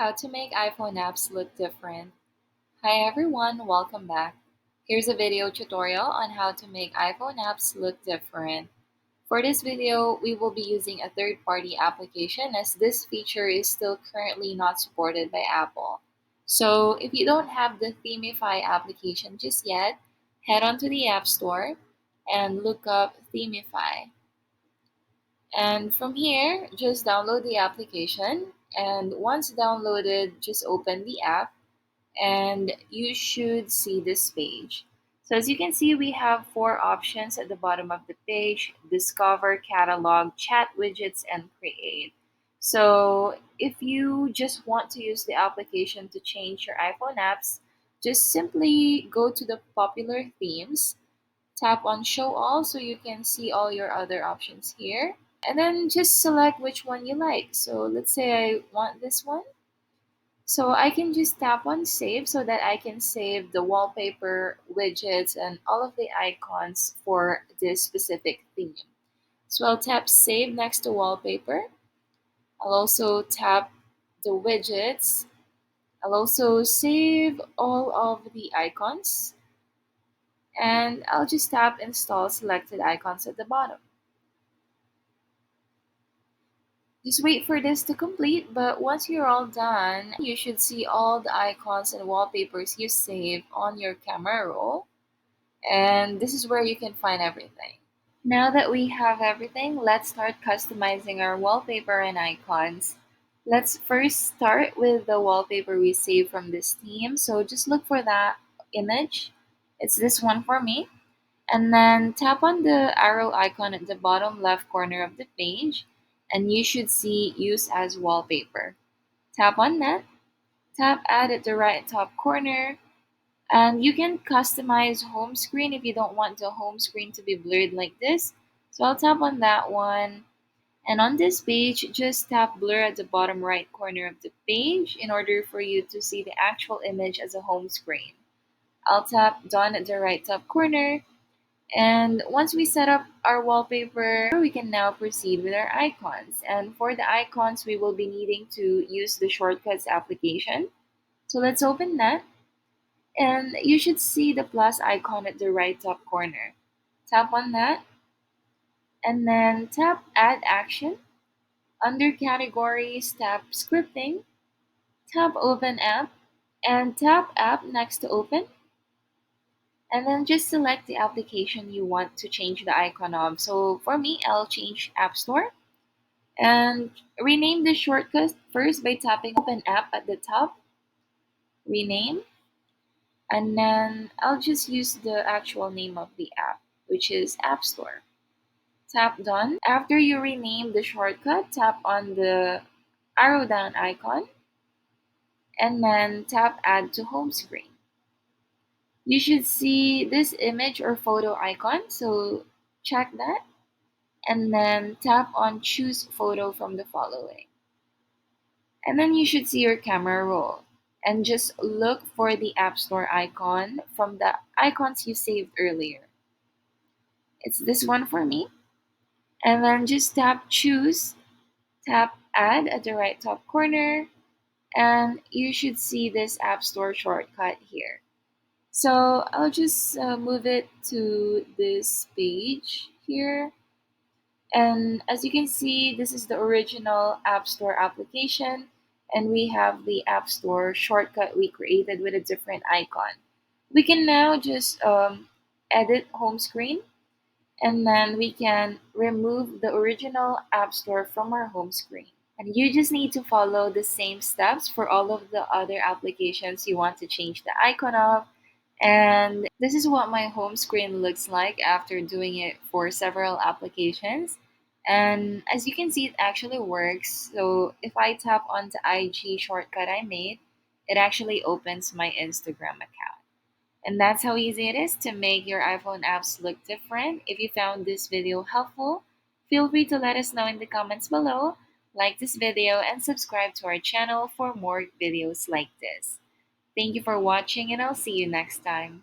How to make iPhone apps look different. Hi everyone, welcome back. Here's a video tutorial on how to make iPhone apps look different. For this video, we will be using a third-party application as this feature is still currently not supported by Apple. So if you don't have the Themify application just yet, head on to the App Store and look up Themify. And from here, just download the application. And once downloaded, just open the app and you should see this page. So as you can see, we have four options at the bottom of the page: discover, catalog, chat widgets, and create. So if you just want to use the application to change your iPhone apps, just simply go to the popular themes, tap on show all so you can see all your other options here, and then just select which one you like. So let's say I want this one. So I can just tap on save so that I can save the wallpaper, widgets, and all of the icons for this specific theme. So I'll tap save next to wallpaper. I'll also tap the widgets. I'll also save all of the icons. And I'll just tap install selected icons at the bottom. Just wait for this to complete, but once you're all done, you should see all the icons and wallpapers you saved on your camera roll. And this is where you can find everything. Now that we have everything, let's start customizing our wallpaper and icons. Let's first start with the wallpaper we saved from this theme. So just look for that image. It's this one for me. And then tap on the arrow icon at the bottom left corner of the page, and you should see use as wallpaper. Tap on that, tap add at the right top corner, and you can customize home screen if you don't want the home screen to be blurred like this. So I'll tap on that one. And on this page, just tap blur at the bottom right corner of the page in order for you to see the actual image as a home screen. I'll tap done at the right top corner. And once we set up our wallpaper, we can now proceed with our icons. And for the icons, we will be needing to use the shortcuts application. So let's open that. And you should see the plus icon at the right top corner. Tap on that. And then tap add action. Under categories, tap scripting. Tap open app. And tap app next to open. And then just select the application you want to change the icon of. So for me, I'll change App Store and rename the shortcut first by tapping Open App at the top, rename, and then I'll just use the actual name of the app, which is App Store. Tap Done. After you rename the shortcut, tap on the arrow down icon and then tap Add to Home Screen. You should see this image or photo icon, so check that. And then tap on choose photo from the following. And then you should see your camera roll. And just look for the App Store icon from the icons you saved earlier. It's this one for me. And then just tap choose, tap add at the right top corner, and you should see this App Store shortcut here. So I'll just move it to this page here. And as you can see, this is the original App Store application, and we have the App Store shortcut we created with a different icon. We can now just edit home screen, and then we can remove the original App Store from our home screen. And you just need to follow the same steps for all of the other applications you want to change the icon of. And this is what my home screen looks like after doing it for several applications. And as you can see, it actually works. So if I tap on the IG shortcut I made, it actually opens my Instagram account. And that's how easy it is to make your iPhone apps look different. If you found this video helpful, feel free to let us know in the comments below, like this video, and subscribe to our channel for more videos like this. Thank you for watching, and I'll see you next time.